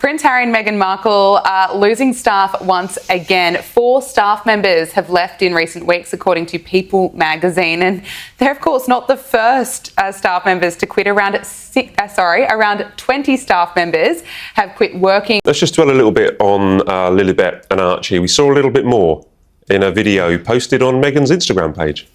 Prince Harry and Meghan Markle are losing staff once again. 4 staff members have left in recent weeks, according to People magazine. And they're, of course, not the first staff members to quit. Around 20 staff members have quit working. Let's just dwell a little bit on Lilibet and Archie. We saw a little bit more in a video posted on Meghan's Instagram page.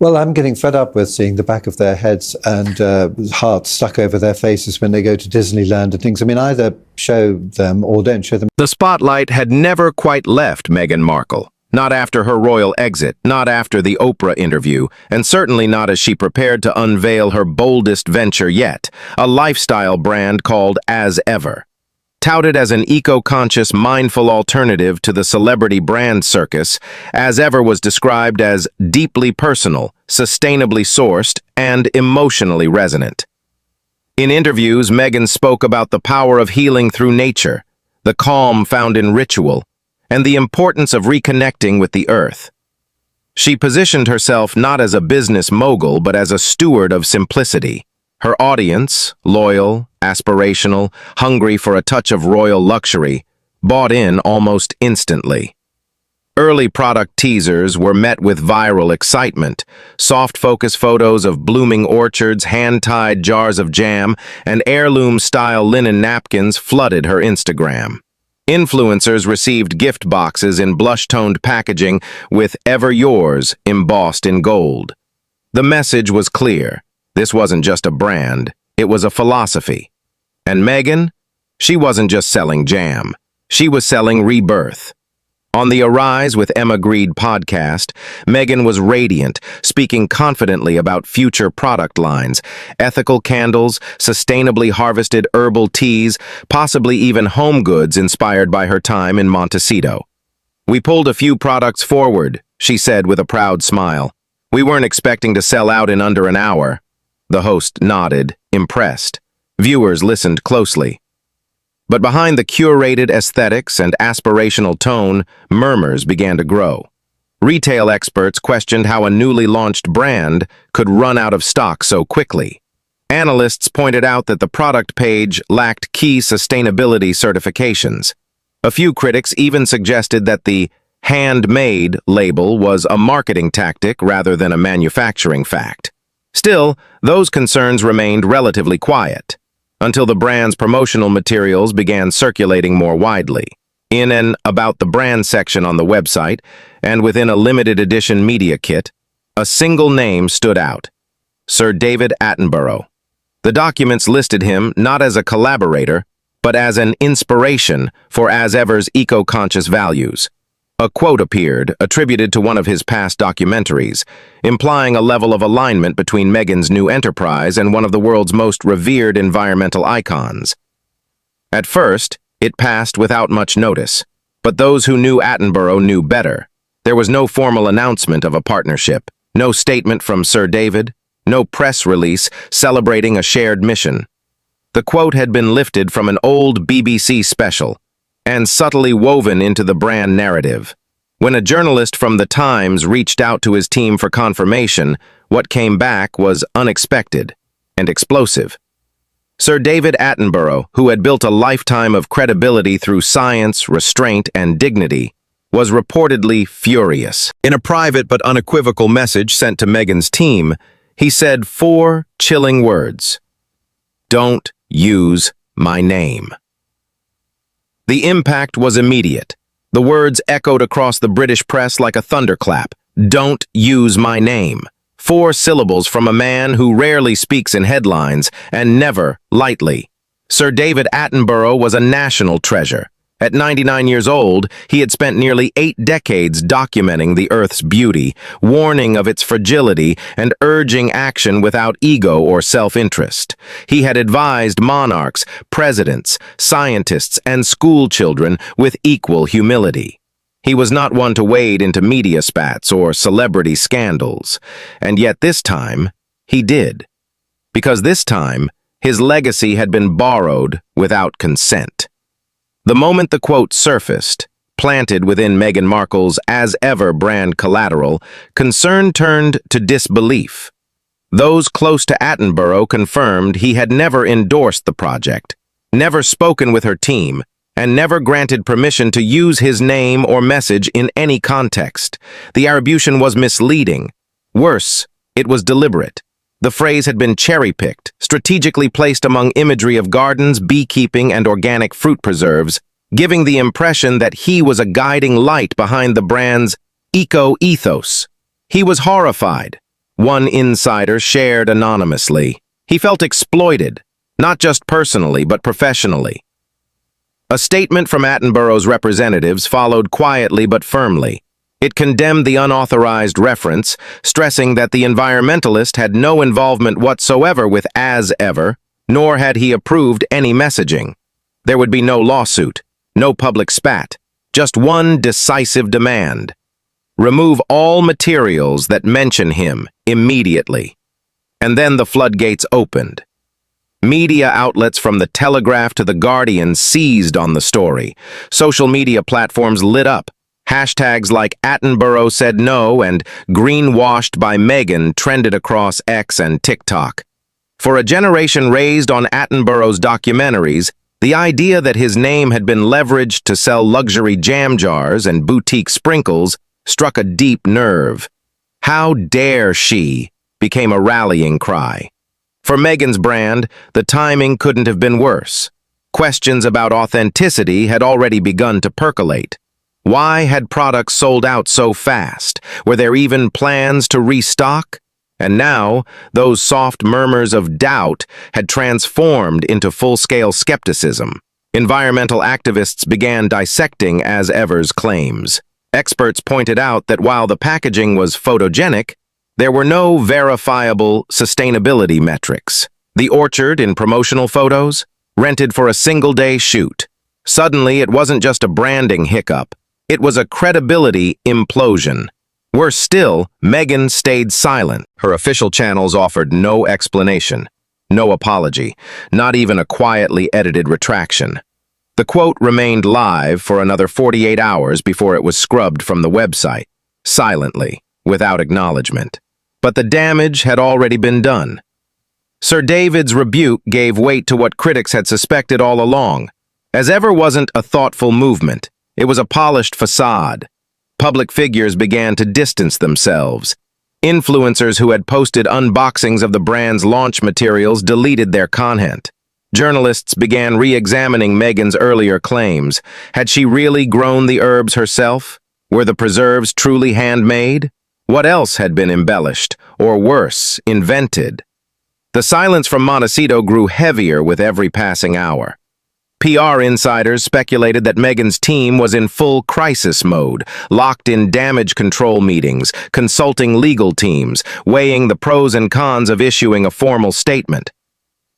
Well, I'm getting fed up with seeing the back of their heads and hearts stuck over their faces when they go to Disneyland and things. I mean, either show them or don't show them. The spotlight had never quite left Meghan Markle. Not after her royal exit, not after the Oprah interview, and certainly not as she prepared to unveil her boldest venture yet, a lifestyle brand called As Ever. Touted as an eco-conscious, mindful alternative to the celebrity brand circus, As Ever was described as deeply personal, sustainably sourced, and emotionally resonant. In interviews, Meghan spoke about the power of healing through nature, the calm found in ritual, and the importance of reconnecting with the earth. She positioned herself not as a business mogul, but as a steward of simplicity. Her audience, loyal, aspirational, hungry for a touch of royal luxury, bought in almost instantly. Early product teasers were met with viral excitement. Soft focus photos of blooming orchards, hand-tied jars of jam, and heirloom-style linen napkins flooded her Instagram. Influencers received gift boxes in blush-toned packaging with "Ever Yours" embossed in gold. The message was clear. This wasn't just a brand, it was a philosophy. And Meghan? She wasn't just selling jam. She was selling rebirth. On the Arise with Emma Grede podcast, Meghan was radiant, speaking confidently about future product lines, ethical candles, sustainably harvested herbal teas, possibly even home goods inspired by her time in Montecito. "We pulled a few products forward," she said with a proud smile. "We weren't expecting to sell out in under an hour." The host nodded, impressed. Viewers listened closely. But behind the curated aesthetics and aspirational tone, murmurs began to grow. Retail experts questioned how a newly launched brand could run out of stock so quickly. Analysts pointed out that the product page lacked key sustainability certifications. A few critics even suggested that the "handmade" label was a marketing tactic rather than a manufacturing fact. Still, those concerns remained relatively quiet, until the brand's promotional materials began circulating more widely. In and about the brand section on the website, and within a limited edition media kit, a single name stood out: Sir David Attenborough. The documents listed him not as a collaborator, but as an inspiration for As Ever's eco-conscious values. A quote appeared, attributed to one of his past documentaries, implying a level of alignment between Meghan's new enterprise and one of the world's most revered environmental icons. At first, it passed without much notice, but those who knew Attenborough knew better. There was no formal announcement of a partnership, no statement from Sir David, no press release celebrating a shared mission. The quote had been lifted from an old BBC special, and subtly woven into the brand narrative. When a journalist from The Times reached out to his team for confirmation, what came back was unexpected and explosive. Sir David Attenborough, who had built a lifetime of credibility through science, restraint, and dignity, was reportedly furious. In a private but unequivocal message sent to Meghan's team, he said 4 chilling words: "Don't use my name." The impact was immediate. The words echoed across the British press like a thunderclap. "Don't use my name." 4 syllables from a man who rarely speaks in headlines, and never lightly. Sir David Attenborough was a national treasure. At 99 years old, he had spent nearly 8 decades documenting the Earth's beauty, warning of its fragility, and urging action without ego or self-interest. He had advised monarchs, presidents, scientists, and school children with equal humility. He was not one to wade into media spats or celebrity scandals, and yet this time, he did. Because this time, his legacy had been borrowed without consent. The moment the quote surfaced, planted within Meghan Markle's As Ever brand collateral, concern turned to disbelief. Those close to Attenborough confirmed he had never endorsed the project, never spoken with her team, and never granted permission to use his name or message in any context. The attribution was misleading. Worse, it was deliberate. The phrase had been cherry-picked, strategically placed among imagery of gardens, beekeeping, and organic fruit preserves, giving the impression that he was a guiding light behind the brand's eco-ethos. He was horrified. One insider shared anonymously. He felt exploited, not just personally, but professionally. A statement from Attenborough's representatives followed quietly but firmly. It condemned the unauthorized reference, stressing that the environmentalist had no involvement whatsoever with As Ever, nor had he approved any messaging. There would be no lawsuit, no public spat, just one decisive demand. Remove all materials that mention him immediately. And then the floodgates opened. Media outlets from The Telegraph to The Guardian seized on the story. Social media platforms lit up. Hashtags like Attenborough said no and greenwashed by Meghan trended across X and TikTok. For a generation raised on Attenborough's documentaries, the idea that his name had been leveraged to sell luxury jam jars and boutique sprinkles struck a deep nerve. How dare she became a rallying cry. For Meghan's brand, the timing couldn't have been worse. Questions about authenticity had already begun to percolate. Why had products sold out so fast? Were there even plans to restock? And now, those soft murmurs of doubt had transformed into full-scale skepticism. Environmental activists began dissecting As Ever's claims. Experts pointed out that while the packaging was photogenic, there were no verifiable sustainability metrics. The orchard in promotional photos, rented for a single-day shoot. Suddenly, it wasn't just a branding hiccup. It was a credibility implosion. Worse still, Meghan stayed silent. Her official channels offered no explanation, no apology, not even a quietly edited retraction. The quote remained live for another 48 hours before it was scrubbed from the website, silently, without acknowledgement. But the damage had already been done. Sir David's rebuke gave weight to what critics had suspected all along. As Ever wasn't a thoughtful movement, it was a polished facade. Public figures began to distance themselves. Influencers who had posted unboxings of the brand's launch materials deleted their content. Journalists began re-examining Meghan's earlier claims. Had she really grown the herbs herself? Were the preserves truly handmade? What else had been embellished, or worse, invented? The silence from Montecito grew heavier with every passing hour. PR insiders speculated that Meghan's team was in full crisis mode, locked in damage control meetings, consulting legal teams, weighing the pros and cons of issuing a formal statement.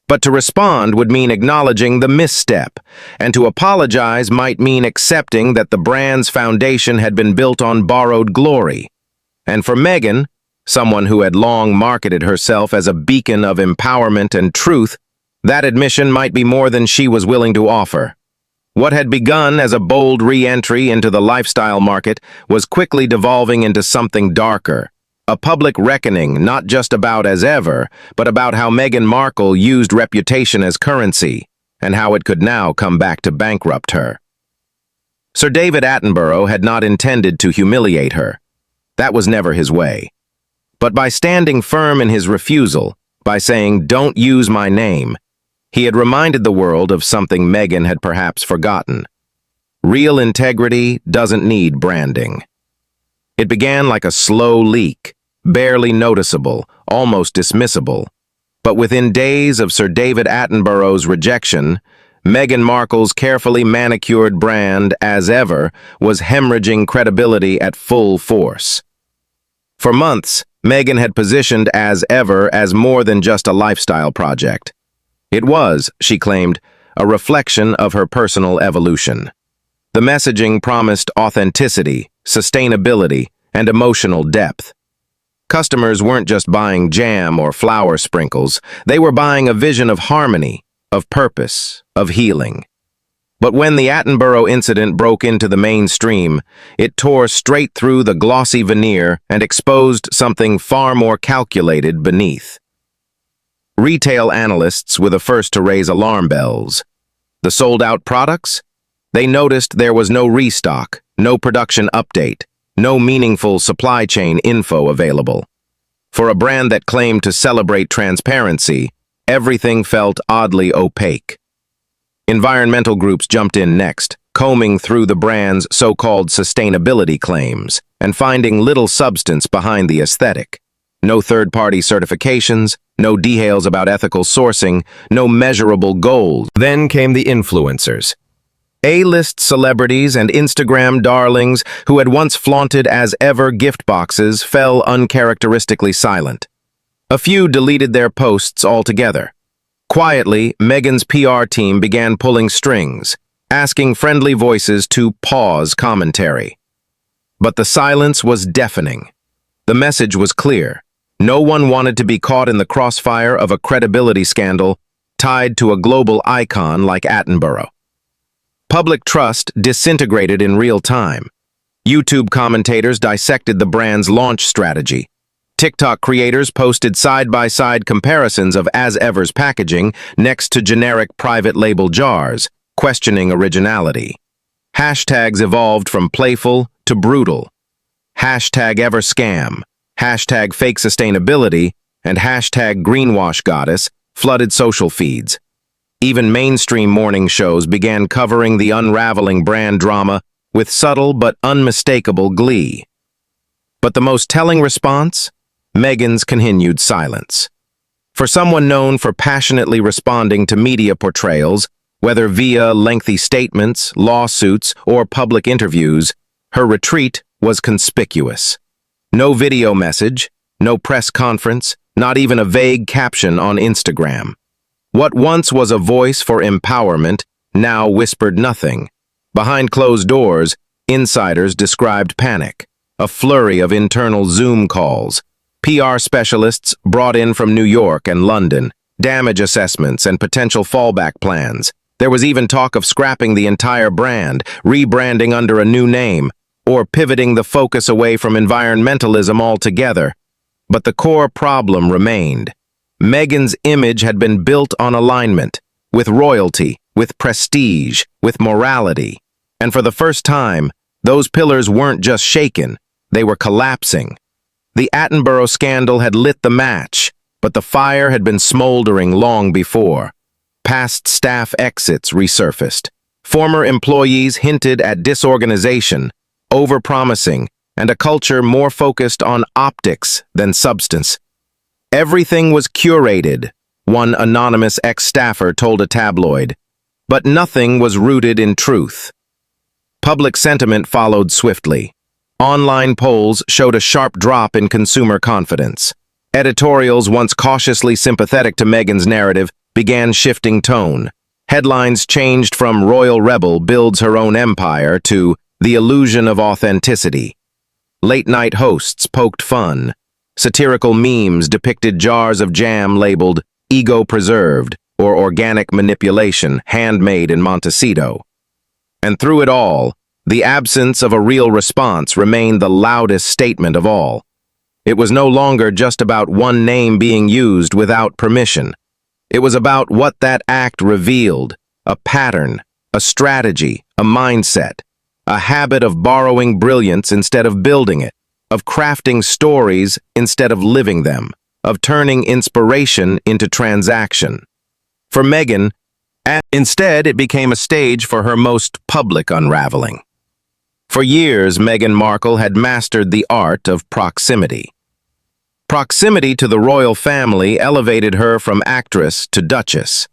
But to respond would mean acknowledging the misstep, and to apologize might mean accepting that the brand's foundation had been built on borrowed glory. And for Meghan, someone who had long marketed herself as a beacon of empowerment and truth, that admission might be more than she was willing to offer. What had begun as a bold re-entry into the lifestyle market was quickly devolving into something darker. A public reckoning not just about As Ever, but about how Meghan Markle used reputation as currency, and how it could now come back to bankrupt her. Sir David Attenborough had not intended to humiliate her. That was never his way. But by standing firm in his refusal, by saying, "Don't use my name," he had reminded the world of something Meghan had perhaps forgotten. Real integrity doesn't need branding. It began like a slow leak, barely noticeable, almost dismissible. But within days of Sir David Attenborough's rejection, Meghan Markle's carefully manicured brand, As Ever, was hemorrhaging credibility at full force. For months, Meghan had positioned As Ever as more than just a lifestyle project. It was, she claimed, a reflection of her personal evolution. The messaging promised authenticity, sustainability, and emotional depth. Customers weren't just buying jam or flower sprinkles, they were buying a vision of harmony, of purpose, of healing. But when the Attenborough incident broke into the mainstream, it tore straight through the glossy veneer and exposed something far more calculated beneath. Retail analysts were the first to raise alarm bells. The sold-out products? They noticed there was no restock, no production update, no meaningful supply chain info available. For a brand that claimed to celebrate transparency, everything felt oddly opaque. Environmental groups jumped in next, combing through the brand's so-called sustainability claims and finding little substance behind the aesthetic. No third-party certifications, no details about ethical sourcing, no measurable goals. Then came the influencers. A-list celebrities and Instagram darlings who had once flaunted as ever gift boxes fell uncharacteristically silent. A few deleted their posts altogether. Quietly, Meghan's PR team began pulling strings, asking friendly voices to pause commentary. But the silence was deafening. The message was clear. No one wanted to be caught in the crossfire of a credibility scandal tied to a global icon like Attenborough. Public trust disintegrated in real time. YouTube commentators dissected the brand's launch strategy. TikTok creators posted side-by-side comparisons of as-ever's packaging next to generic private label jars, questioning originality. Hashtags evolved from playful to brutal. Hashtag ever scam, hashtag fake sustainability, and hashtag greenwash goddess flooded social feeds. Even mainstream morning shows began covering the unraveling brand drama with subtle but unmistakable glee. But the most telling response? Meghan's continued silence. For someone known for passionately responding to media portrayals, whether via lengthy statements, lawsuits, or public interviews, her retreat was conspicuous. No video message, no press conference, not even a vague caption on Instagram. What once was a voice for empowerment now whispered nothing. Behind closed doors, insiders described panic, a flurry of internal Zoom calls, PR specialists brought in from New York and London, damage assessments and potential fallback plans. There was even talk of scrapping the entire brand, rebranding under a new name, or pivoting the focus away from environmentalism altogether. But the core problem remained. Meghan's image had been built on alignment, with royalty, with prestige, with morality. And for the first time, those pillars weren't just shaken, they were collapsing. The Attenborough scandal had lit the match, but the fire had been smoldering long before. Past staff exits resurfaced. Former employees hinted at disorganization, overpromising, and a culture more focused on optics than substance. Everything was curated, one anonymous ex-staffer told a tabloid, but nothing was rooted in truth. Public sentiment followed swiftly. Online polls showed a sharp drop in consumer confidence. Editorials once cautiously sympathetic to Meghan's narrative began shifting tone. Headlines changed from "Royal Rebel builds her own empire" to "The illusion of authenticity." Late-night hosts poked fun. Satirical memes depicted jars of jam labeled ego-preserved or organic manipulation, handmade in Montecito. And through it all, the absence of a real response remained the loudest statement of all. It was no longer just about one name being used without permission. It was about what that act revealed, a pattern, a strategy, a mindset, a habit of borrowing brilliance instead of building it, of crafting stories instead of living them, of turning inspiration into transaction. For Meghan, instead it became a stage for her most public unraveling. For years, Meghan Markle had mastered the art of proximity. Proximity to the royal family elevated her from actress to duchess.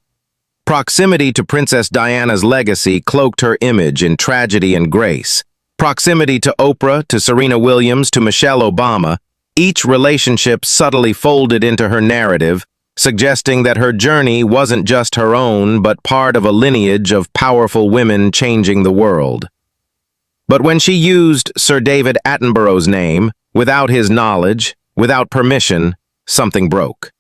Proximity to Princess Diana's legacy cloaked her image in tragedy and grace. Proximity to Oprah, to Serena Williams, to Michelle Obama, each relationship subtly folded into her narrative, suggesting that her journey wasn't just her own, but part of a lineage of powerful women changing the world. But when she used Sir David Attenborough's name, without his knowledge, without permission, something broke.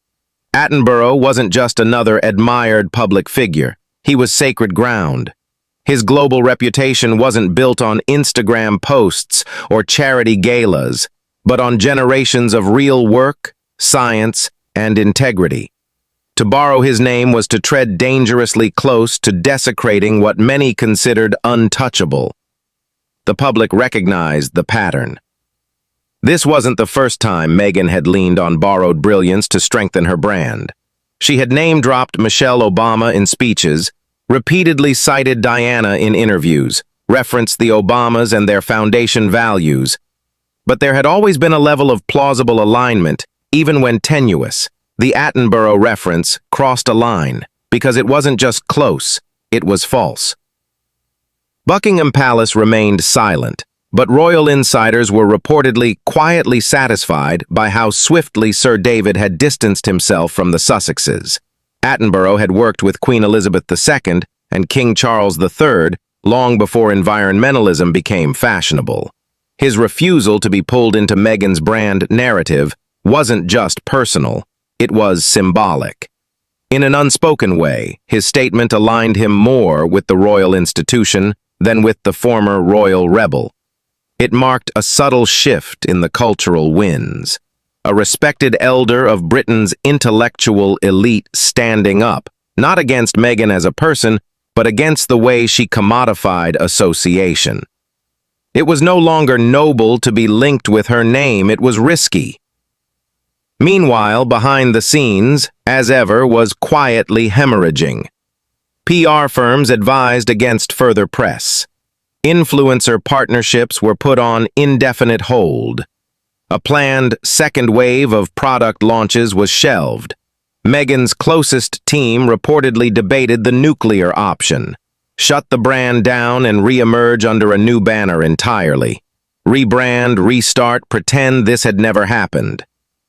Attenborough wasn't just another admired public figure. He was sacred ground. His global reputation wasn't built on Instagram posts or charity galas, but on generations of real work, science, and integrity. To borrow his name was to tread dangerously close to desecrating what many considered untouchable. The public recognized the pattern. This wasn't the first time Meghan had leaned on borrowed brilliance to strengthen her brand. She had name-dropped Michelle Obama in speeches, repeatedly cited Diana in interviews, referenced the Obamas and their foundation values. But there had always been a level of plausible alignment, even when tenuous. The Attenborough reference crossed a line, because it wasn't just close, it was false. Buckingham Palace remained silent, but royal insiders were reportedly quietly satisfied by how swiftly Sir David had distanced himself from the Sussexes. Attenborough had worked with Queen Elizabeth II and King Charles III long before environmentalism became fashionable. His refusal to be pulled into Meghan's brand narrative wasn't just personal, it was symbolic. In an unspoken way, his statement aligned him more with the royal institution than with the former royal rebel. It marked a subtle shift in the cultural winds. A respected elder of Britain's intellectual elite standing up, not against Meghan as a person, but against the way she commodified association. It was no longer noble to be linked with her name, it was risky. Meanwhile, behind the scenes, as ever, was quietly hemorrhaging. PR firms advised against further press. Influencer partnerships were put on indefinite hold. A planned second wave of product launches was shelved. Meghan's closest team reportedly debated the nuclear option. Shut the brand down and re-emerge under a new banner entirely. Rebrand, restart, pretend this had never happened.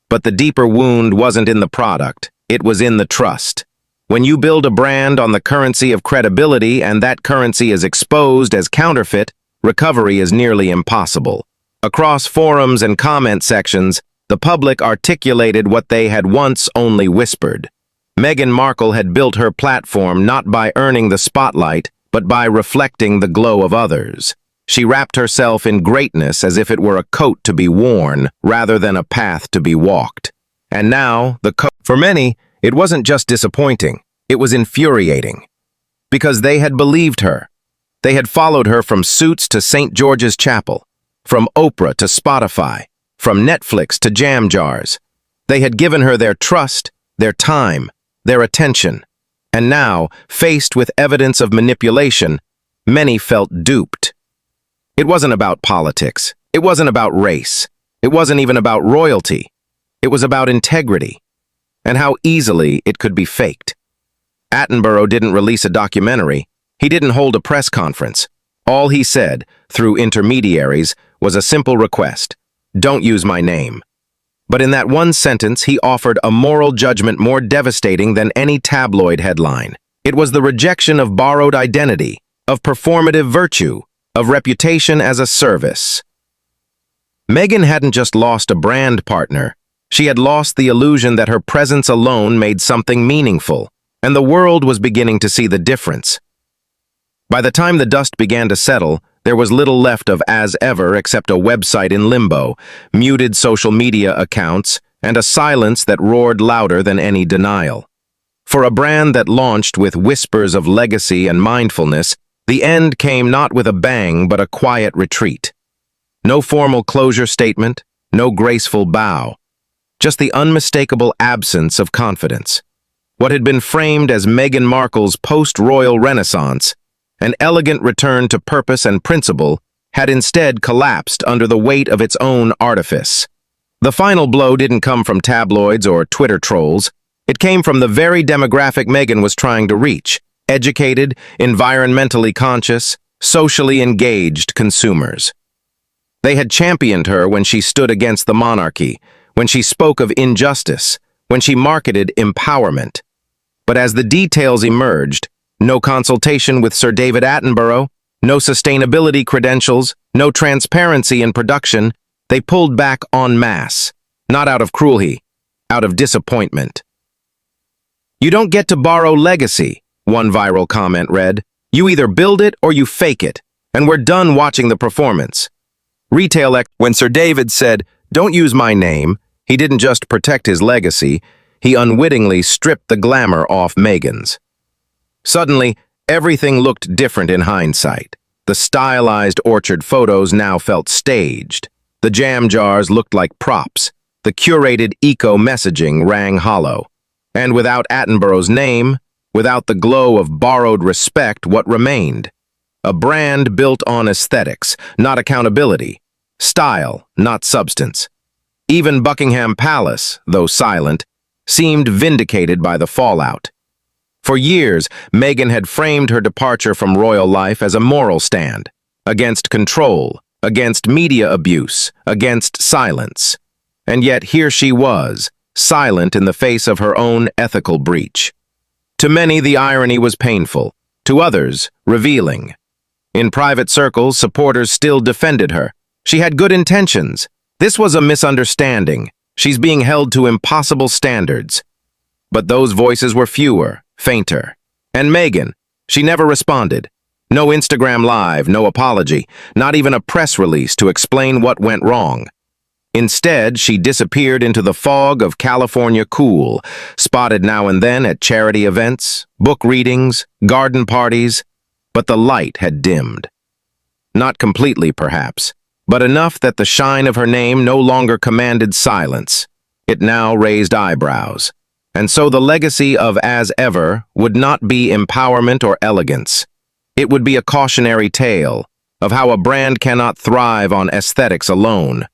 But the deeper wound wasn't in the product, it was in the trust. When you build a brand on the currency of credibility and that currency is exposed as counterfeit, recovery is nearly impossible. Across forums and comment sections, the public articulated what they had once only whispered. Meghan Markle had built her platform not by earning the spotlight, but by reflecting the glow of others. She wrapped herself in greatness as if it were a coat to be worn, rather than a path to be walked. And now, the coat. For many, it wasn't just disappointing, it was infuriating. Because they had believed her. They had followed her from Suits to St. George's Chapel, from Oprah to Spotify, from Netflix to jam jars. They had given her their trust, their time, their attention. And now, faced with evidence of manipulation, many felt duped. It wasn't about politics. It wasn't about race. It wasn't even about royalty. It was about integrity, and how easily it could be faked. Attenborough didn't release a documentary. He didn't hold a press conference. All he said, through intermediaries, was a simple request: don't use my name. But in that one sentence, he offered a moral judgment more devastating than any tabloid headline. It was the rejection of borrowed identity, of performative virtue, of reputation as a service. Meghan hadn't just lost a brand partner. She had lost the illusion that her presence alone made something meaningful, and the world was beginning to see the difference. By the time the dust began to settle, there was little left of As Ever except a website in limbo, muted social media accounts, and a silence that roared louder than any denial. For a brand that launched with whispers of legacy and mindfulness, the end came not with a bang but a quiet retreat. No formal closure statement, no graceful bow. Just the unmistakable absence of confidence. What had been framed as Meghan Markle's post-royal renaissance, an elegant return to purpose and principle, had instead collapsed under the weight of its own artifice. The final blow didn't come from tabloids or Twitter trolls. It came from the very demographic Meghan was trying to reach: educated, environmentally conscious, socially engaged consumers. They had championed her when she stood against the monarchy, when she spoke of injustice, when she marketed empowerment. But as the details emerged, no consultation with Sir David Attenborough, no sustainability credentials, no transparency in production, they pulled back en masse, not out of cruelty, out of disappointment. "You don't get to borrow legacy," one viral comment read. "You either build it or you fake it, and we're done watching the performance." When Sir David said, "Don't use my name," he didn't just protect his legacy, he unwittingly stripped the glamour off Meghan's. Suddenly, everything looked different in hindsight. The stylized orchard photos now felt staged. The jam jars looked like props. The curated eco-messaging rang hollow. And without Attenborough's name, without the glow of borrowed respect, what remained? A brand built on aesthetics, not accountability. Style, not substance. Even Buckingham Palace, though silent, seemed vindicated by the fallout. For years, Meghan had framed her departure from royal life as a moral stand, against control, against media abuse, against silence. And yet here she was, silent in the face of her own ethical breach. To many, the irony was painful. To others, revealing. In private circles, supporters still defended her. She had good intentions. This was a misunderstanding. She's being held to impossible standards. But those voices were fewer, fainter. And Meghan, she never responded. No Instagram Live, no apology, not even a press release to explain what went wrong. Instead, she disappeared into the fog of California cool, spotted now and then at charity events, book readings, garden parties, but the light had dimmed. Not completely, perhaps, but enough that the shine of her name no longer commanded silence. It now raised eyebrows. And so the legacy of As Ever would not be empowerment or elegance. It would be a cautionary tale of how a brand cannot thrive on aesthetics alone,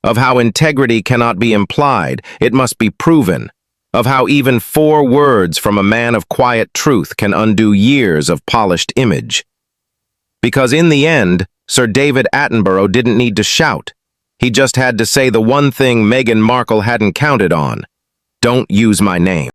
of how integrity cannot be implied, it must be proven, of how even 4 words from a man of quiet truth can undo years of polished image. Because in the end, Sir David Attenborough didn't need to shout. He just had to say the one thing Meghan Markle hadn't counted on. Don't use my name.